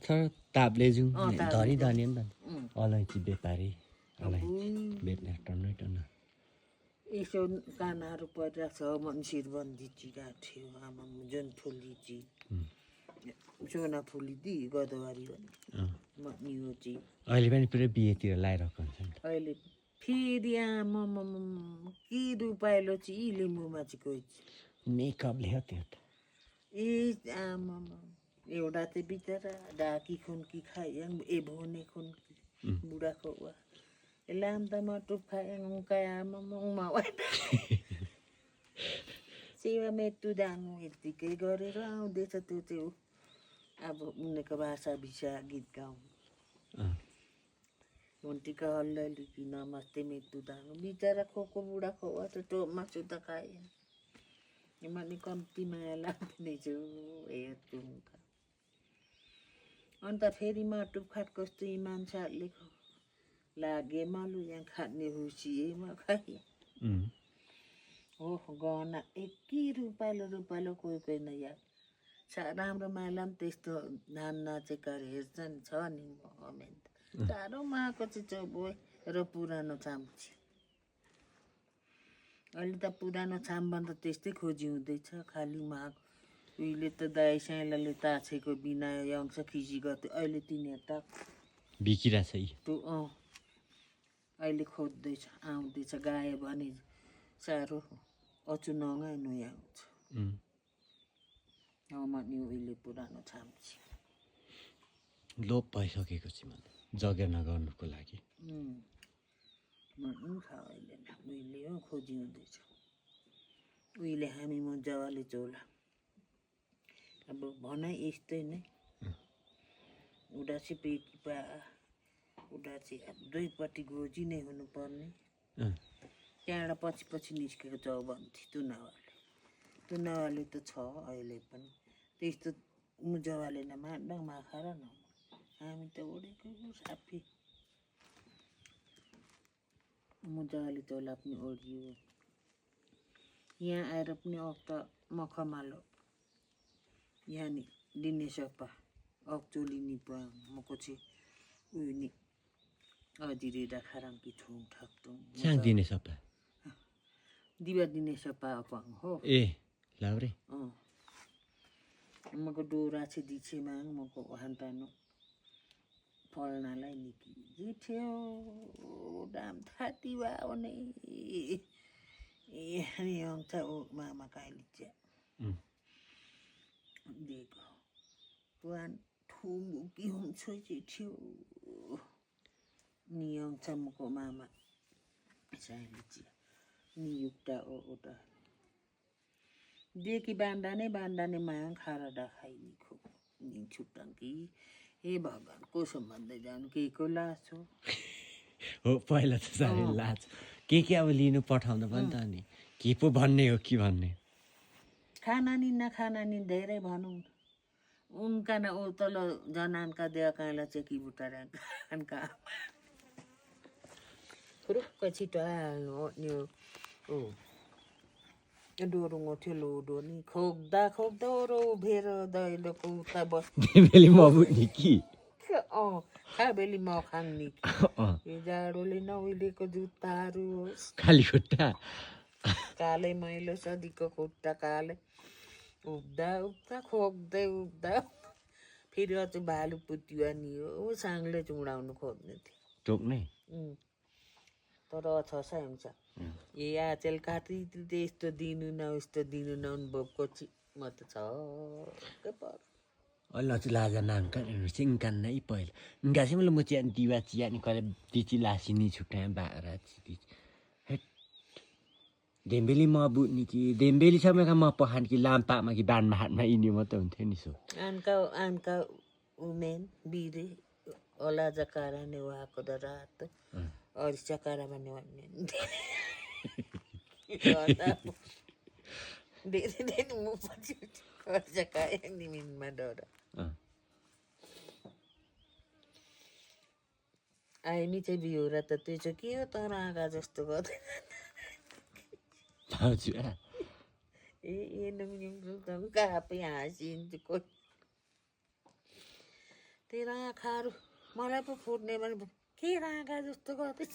Thơ tạp lê dung đó đi đó niên bạn अलैँची व्यापारी बेच्ने टन्नै टन्ना यसो कानाहरू परिरहेको छ मन्सिरबन्दी चिराएको थियो आमा जुन फुलिची सोना फुलिदी गदवारी भन्ने नियो चाहिँ अहिले पनि पुरै बिहेतिर लगाइरहेको हुन्छ नि अहिले फेरि आमा के रुपाइलो चाहिँ लिम्बूमा चाहिँ कोही मेकअपले हो त्यो त ए आमा एउटा चाहिँ बिचरा ढाकी खुन्की खाइ ए भोने खुन्की बुढाको वा लाम्दामा टुप खाए आमा उमा सेवा मेटु दाङो यत्तिकै गरेर आउँदैछ त्यो चाहिँ अब उनीहरूको भाषा भिसा गीत गाउँ घन्टीका हल्लली कि नमस्ते मेटु दाङो बिचरा खोको बुढाको वा त टो मासु त खाएन मैले कम्ती माया लाग्ने छु हेर्छु अन्त फेरि माटु खाट कस्तो इमान सालले लागे मालु यहाँ खाने हुसिएमा खाए हो गहना एकै रुपालो कोही कोही न यार राम्रो मायालाई पनि त्यस्तो धान नाचेका हेर्छन् छ नि कमेन्ट साह्रो माको चाहिँ बोय र पुरानो चाम्ची अहिले त पुरानो छामभन्दा त्यस्तै खोजी हुँदैछ खालि माग उहिले त दाइ साइलाले ताछेको बिना अंश खिसी गर्थ्यो अहिले तिनीहरू त बिकिरहेछ त्यो अहिले खोज्दैछ आउँदैछ गायो भने साह्रो अचुनङ्गै नयाँ आउँछ नि उहिले पुरानो छाम्ची लोप भइसकेको छु मलाई जगेर्ना गर्नुको लागि उहिले हो खोजी हुँदैछ उहिले हामी मजाले चोला अब भनाइ यस्तै नै उडासी पेटी पा उडासी दुईपट्टि गोजी नै हुनुपर्ने त्यहाँबाट पछि निस्केको चौबन्ती तुनावाले त छ अहिले पनि त्यस्तो मुजवाले न माड्दा माखा र न हामी त उडेको साफी मुजवाले चोला पनि ओढियो यहाँ आएर पनि अक्ट मखमालो यहाँ नि दिने सपा अक्चोली नि मको चाहिँ उयो नि अजिरे राखाराङ्की ठुङ ठाक्तुङ साङ दिने सपा दिवा दिने सपा अपाङ हो ए लाउरे मको डोरा चाहिँ दिछेमा मको हान्टानो फल्नालाई निकी जिठ्यो दाम थाती वा भने ए आउँछ ओ मामा काइली चाहिँ देखो पुरान ठुलो कि हुन्छ थियो नियङ चमको मामा साइली नियुक्ता ओटा देखि बान्दाने माया खारा डाखाइ खो नि छुट्टाङ्की हे भगवान कसो भन्दै जानु के को लाज हो पहिला त साह्रै लाज के अब लिनु पठाउँदा पनि त अनि के पो भन्ने हो कि भन्ने खाना नि नखाना नि धेरै भनौँ उनका न ओ तल जनानका देकाला चाहिँ कि बुटारा खानका रुक्क छिटो आयो ओ डोरुङ थियो लोडो नि खोक्दा ओरो उभेर दैलोको उता बस बेली मबुनी कि खाबेली म खाङ्नी यो जाडोले नउहिलेको जुत्ताहरू खाली खुट्टा कालै मैलो सधीको खुट्टा कालै उब्दा खोक्दै फेरि अझ भालु पुत्युवा नि हो साङले चुडाउनु खोज्ने थियो टोक्ने तर छ हुन्छ ए आचेल काटी यस्तो दिनु न उस्तो दिनु न अनुभवको म त छ Allah tu lah jangan kan singkan na ipoil. Enggak sih malu mucian tiwa cian kalau dicilah sini sudah barat sih. Dembeli mabuk ni ki Dembeli sama kan mapahan ki lampak maki ban mahat ma ini mo tahu ni so. Anka umen biri ola jakara ne wa ko darat और चकारा बने वाले they मुंह पची और चकाया निमिन में डरा I me चाहिँ बियो र त त्यो चाहिँ के हो तर आगा जस्तो गर्दै हजुर ए नमिन कहाँ पे हाँसिन्छ कोही तेरो आँखाहरू मलाई पो फुट्ने भने के आँखा जस्तो गर्दैछ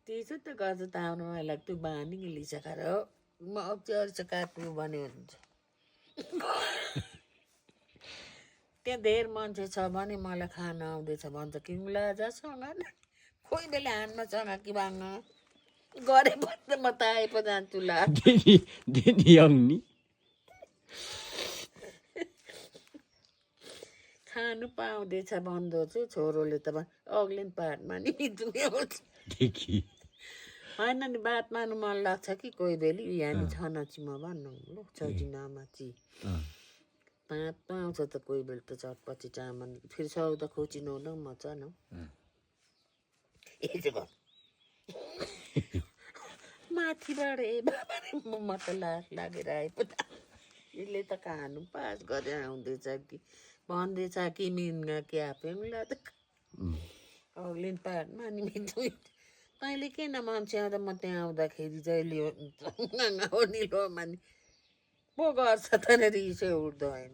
त्यसो त गर्छ त आउनु मलाई लाग्थ्यो बानी लिसकेर हो म अप्ठ्यारो काट्नु भन्यो हुन्छ त्यहाँ धेर मान्छे छ भने मलाई खान आउँदैछ भन्छ किङ्ला जासँग कोही बेला हान्नसँग कि भाङ्ग गरे भने म त आए पो जान्छु ला दिदी अग्नि खानु पाउँदैछ भन्दो चाहिँ छोरोले त अग्लिन पाहाडमा नि देखि होइन नि बात मार्नु मन लाग्छ कि कोही बेली यहाँ छ नची म भन्नु ल छजिनामा ची पाँच पाउँछ त कोही बेला त चटपछि चामल फेरि सौदा खोजिनु न मजा न माथिबाट ए बाबा म त लास लागेर आएपछि यसले त खानु पास गरेर आउँदैछ कि भन्दैछ कि मिन्गा क्या पेङ्ला त अग्लिन पाहाडमा नि तैँले किन मान्छे आउँदा म त्यहाँ आउँदाखेरि जहिले निलोमा नि पो गर्छ त रिसै उठ्दो होइन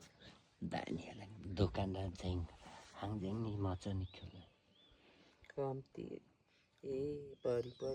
दानीहरूलाई दोकानदार चाहिँ हाङ्दैन नि मजा निक्यो कम्ती ए परिकै